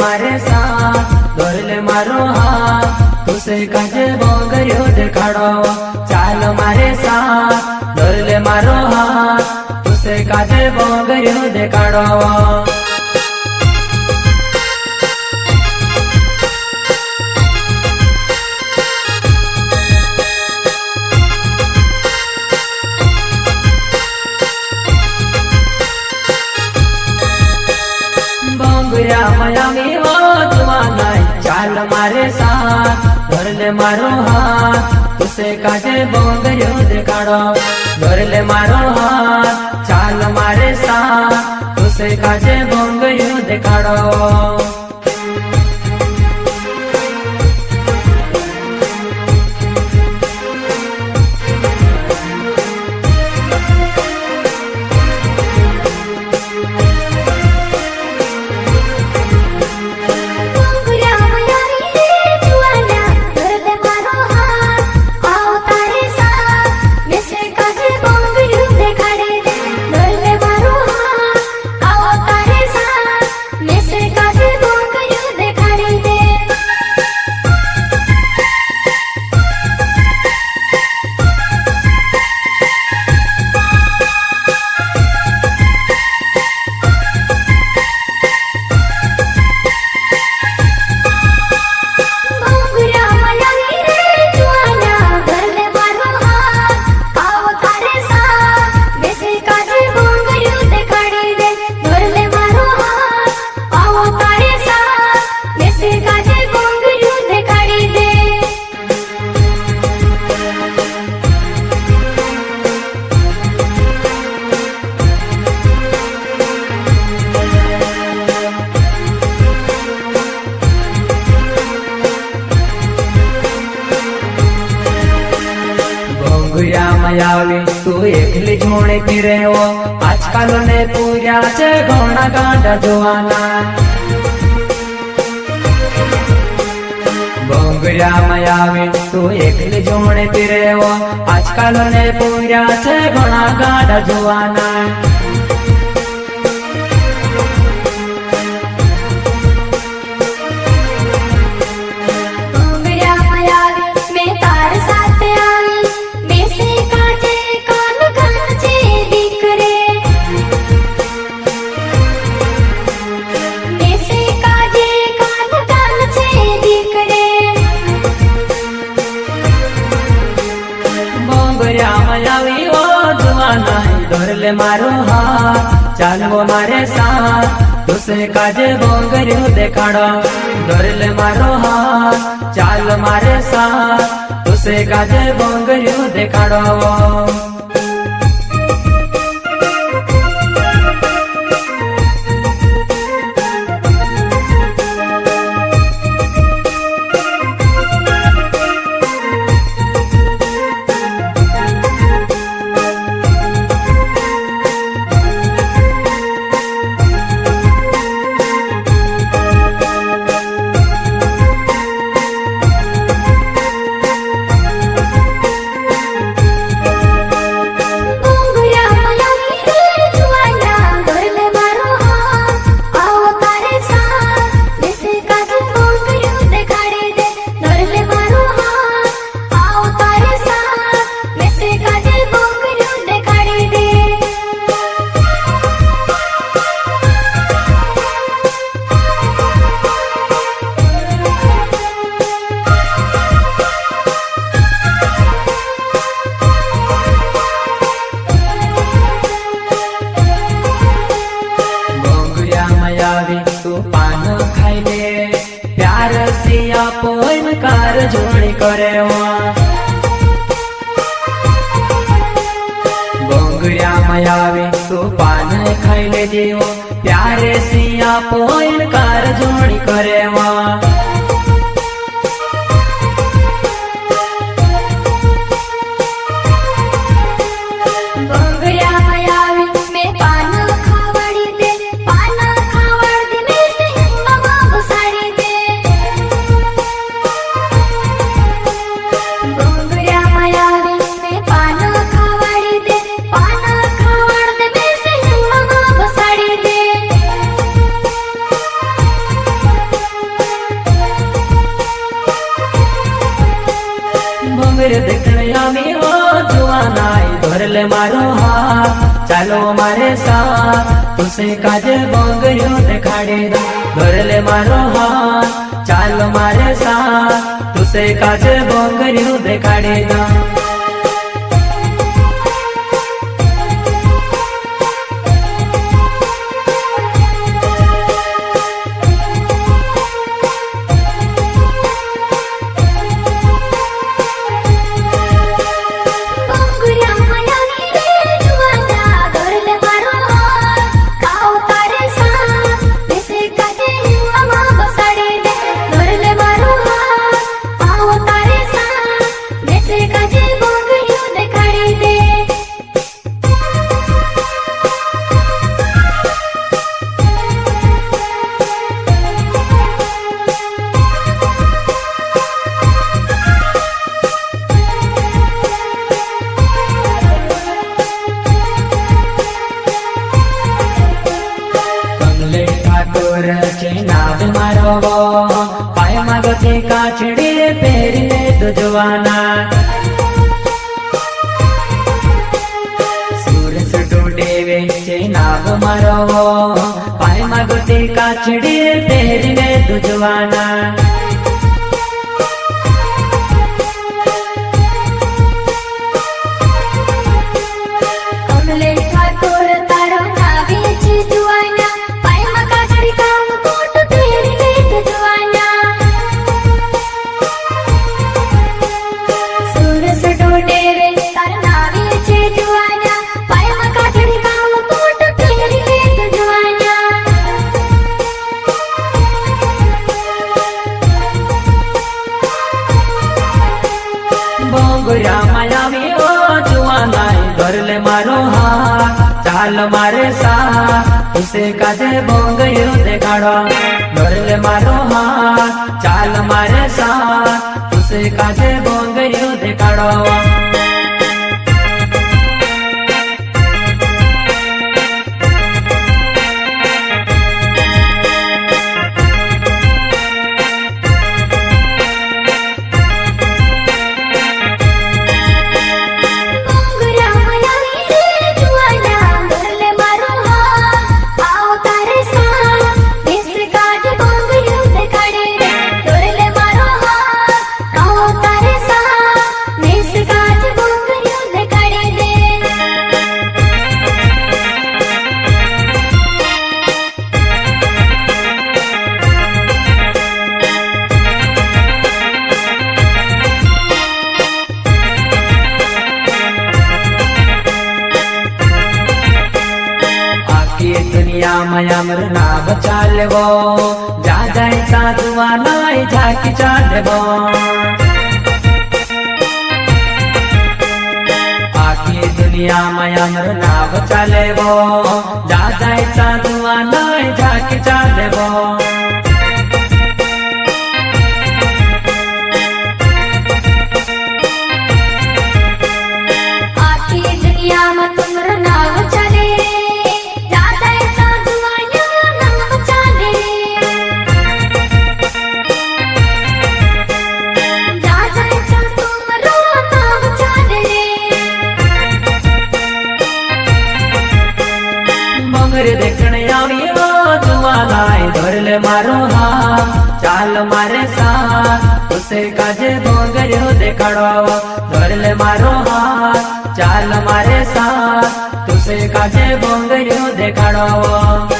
मारे साथ धरले मारो हाथ तुसे काजे बोंगरियो देखाड़ो चाल मारे साथ धरले मारो हाथ तुसे काजे बोंगरियो देखाड़ो मायावी हो जुआना चाल मारे साथ धरले मारो हाथ तुसे काजे बोंगरियो देखाड़ो धरले मारो हाथ चाल मारे साथ तुसे काजे बोंगरियो देखाड़ो मायावी तू एकली जोड़े फिरे हो आजकल ने पूरा छे घोड़ा गांडा जुआना बोंगरिया मायावी तू एकली जोड़े फिरे हो आजकल ने पूरा छे घोड़ा गांडा जुआना धरले मारो हाथ चालो मारे साथ तुसे काजे बोंगरियो देखाड़ो धरले मारो हाथ चाल मारे साथ तुसे काजे बोंगरियो देखाड़ो कार जोड़ी करे बोंगरिया मायावी तू पान खाई ले जीव प्यारे सिया पोइन कार जोड़ी करे ધોરલે મારો હાથ ચાલો મારે સાથ તુસે કાજે બોંગર્યો દેખાડી દો ધોરલે મારો હાથ ચાલો મારે સાથ તુસે કાજે બોંગર્યો દેખાડી દો નાદ મારો પાયમાં ગતિ કાચડી પહેરીને દુજવાના સુરસ ડોડે વેચે નાગ મારો પાયમાં ગતિ કાચડી પહેરીને દુજવાના ધોરલે મારો હાથ ચાલ મારે સાથ તુસે કાજે બોંગર્યો દેખાડો ધોરલે મારો હાથ ચાલ મારે સાથ તુસે કાજે બોંગર્યો દેખાડો અમર નામ ચાલવો જા જાય સાધુઆ નાય ઝાકી ચાલવો આખી દુનિયામાં અમર નામ ચાલવો જા જાય સાધુઆ નાય ઝાકી ચાલવો આખી દુનિયામાં તુમરો નામ ચાલે देखने आवियो जुआनाई धोरले मारो हाथ चाल मारे साथ तुसे काजे बोंगर्यो देखाड़ो धोरले मारो हाथ चाल मारे साथ तुसे काजे बोंगर्यो देखाड़ो